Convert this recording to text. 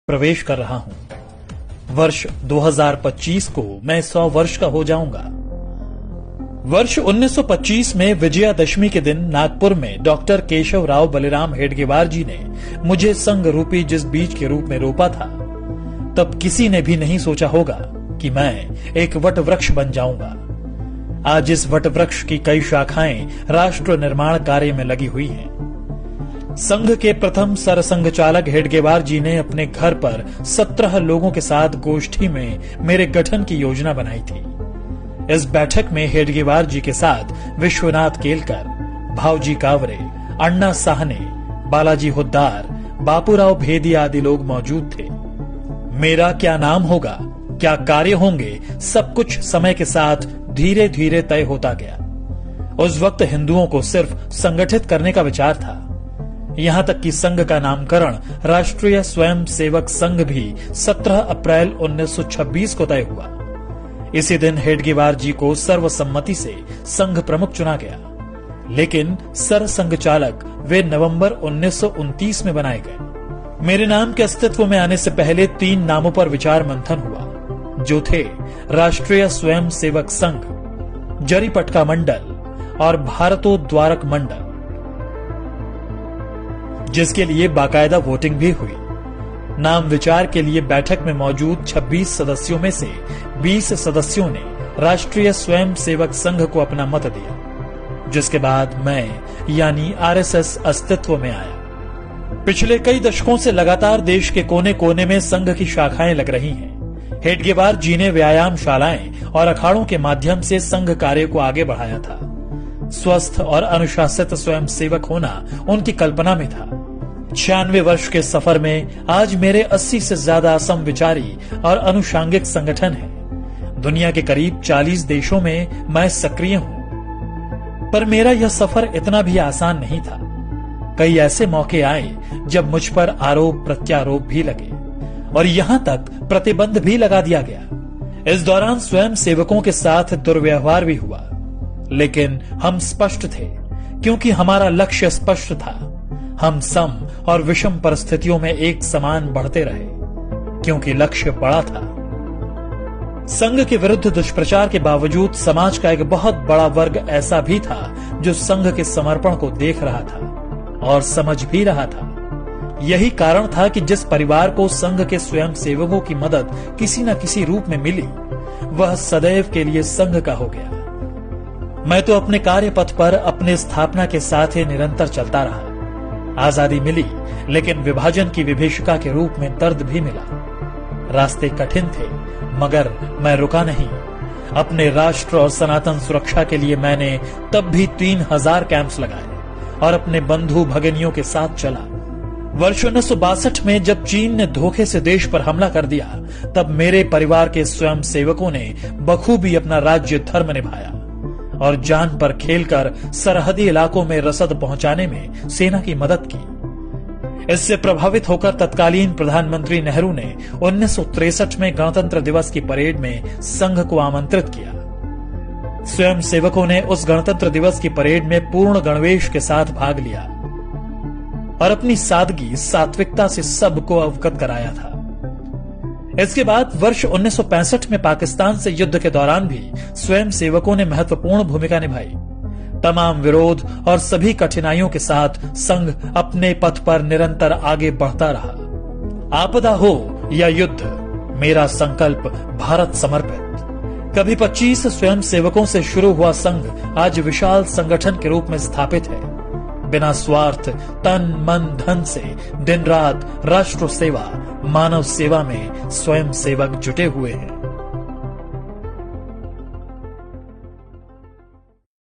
प्रवेश कर रहा हूं। वर्ष 2025 को मैं 100 वर्ष का हो जाऊंगा। वर्ष 1925 में विजयादशमी के दिन नागपुर में डॉक्टर केशव राव बलिराम हेडगेवार जी ने मुझे संघ रूपी जिस बीज के रूप में रोपा था, तब किसी ने भी नहीं सोचा होगा कि मैं एक वट वृक्ष बन जाऊंगा। आज इस वट वृक्ष की कई शाखाएं राष्ट्र निर्माण कार्य में लगी हुई हैं। संघ के प्रथम सरसंघ चालक हेडगेवार जी ने अपने घर पर 17 लोगों के साथ गोष्ठी में मेरे गठन की योजना बनाई थी। इस बैठक में हेडगेवार जी के साथ विश्वनाथ केलकर, भावजी कावरे, अण्णा साहने, बालाजी हुद्दार, बापूराव भेदी आदि लोग मौजूद थे। मेरा क्या नाम होगा, क्या कार्य होंगे, सब कुछ समय के साथ धीरे धीरे तय होता गया। उस वक्त हिंदुओं को सिर्फ संगठित करने का विचार था। यहां तक कि संघ का नामकरण राष्ट्रीय स्वयं सेवक संघ भी 17 अप्रैल 1926 को तय हुआ। इसी दिन हेडगेवार जी को सर्वसम्मति से संघ प्रमुख चुना गया, लेकिन सरसंघ चालक वे नवंबर 1929 में बनाए गए। मेरे नाम के अस्तित्व में आने से पहले 3 नामों पर विचार मंथन हुआ, जो थे राष्ट्रीय स्वयं सेवक संघ, जरीपटका मंडल और भारतोद्वारक मंडल, जिसके लिए बाकायदा वोटिंग भी हुई। नाम विचार के लिए बैठक में मौजूद 26 सदस्यों में से 20 सदस्यों ने राष्ट्रीय स्वयं सेवक संघ को अपना मत दिया, जिसके बाद मैं यानी आरएसएस अस्तित्व में आया। पिछले कई दशकों से लगातार देश के कोने कोने में संघ की शाखाएं लग रही हैं। हेडगेवार जी ने व्यायामशालाएं और अखाड़ों के माध्यम से संघ कार्य को आगे बढ़ाया था। स्वस्थ और अनुशासित स्वयं सेवक होना उनकी कल्पना में था। 96 वर्ष के सफर में आज मेरे 80 से ज्यादा समविचारी और अनुषांगिक संगठन हैं। दुनिया के करीब 40 देशों में मैं सक्रिय हूं। पर मेरा यह सफर इतना भी आसान नहीं था। कई ऐसे मौके आए जब मुझ पर आरोप प्रत्यारोप भी लगे और यहां तक प्रतिबंध भी लगा दिया गया। इस दौरान स्वयं सेवकों के साथ दुर्व्यवहार भी हुआ, लेकिन हम स्पष्ट थे क्योंकि हमारा लक्ष्य स्पष्ट था। हम सम और विषम परिस्थितियों में एक समान बढ़ते रहे क्योंकि लक्ष्य बड़ा था। संघ के विरुद्ध दुष्प्रचार के बावजूद समाज का एक बहुत बड़ा वर्ग ऐसा भी था जो संघ के समर्पण को देख रहा था और समझ भी रहा था। यही कारण था कि जिस परिवार को संघ के स्वयं सेवकों की मदद किसी न किसी रूप में मिली, वह सदैव के लिए संघ का हो गया। मैं तो अपने कार्य पथ पर अपने स्थापना के साथ ही निरंतर चलता रहा। आजादी मिली, लेकिन विभाजन की विभीषिका के रूप में दर्द भी मिला। रास्ते कठिन थे, मगर मैं रुका नहीं। अपने राष्ट्र और सनातन सुरक्षा के लिए मैंने तब भी 3000 कैंप्स लगाए और अपने बंधु भगिनियों के साथ चला। वर्ष 1962 में जब चीन ने धोखे से देश पर हमला कर दिया, तब मेरे परिवार के स्वयं सेवकों ने बखूबी अपना राज्य धर्म निभाया और जान पर खेलकर सरहदी इलाकों में रसद पहुंचाने में सेना की मदद की। इससे प्रभावित होकर तत्कालीन प्रधानमंत्री नेहरू ने 1963 में गणतंत्र दिवस की परेड में संघ को आमंत्रित किया। स्वयं सेवकों ने उस गणतंत्र दिवस की परेड में पूर्ण गणवेश के साथ भाग लिया और अपनी सादगी सात्विकता से सबको अवगत कराया था। इसके बाद वर्ष 1965 में पाकिस्तान से युद्ध के दौरान भी स्वयं सेवकों ने महत्वपूर्ण भूमिका निभाई। तमाम विरोध और सभी कठिनाइयों के साथ संघ अपने पथ पर निरंतर आगे बढ़ता रहा। आपदा हो या युद्ध, मेरा संकल्प भारत समर्पित। कभी 25 स्वयं सेवकों से शुरू हुआ संघ आज विशाल संगठन के रूप में स्थापित है। बिना स्वार्थ, तन मन धन से दिन रात राष्ट्र सेवा, मानव सेवा में स्वयं सेवक जुटे हुए हैं।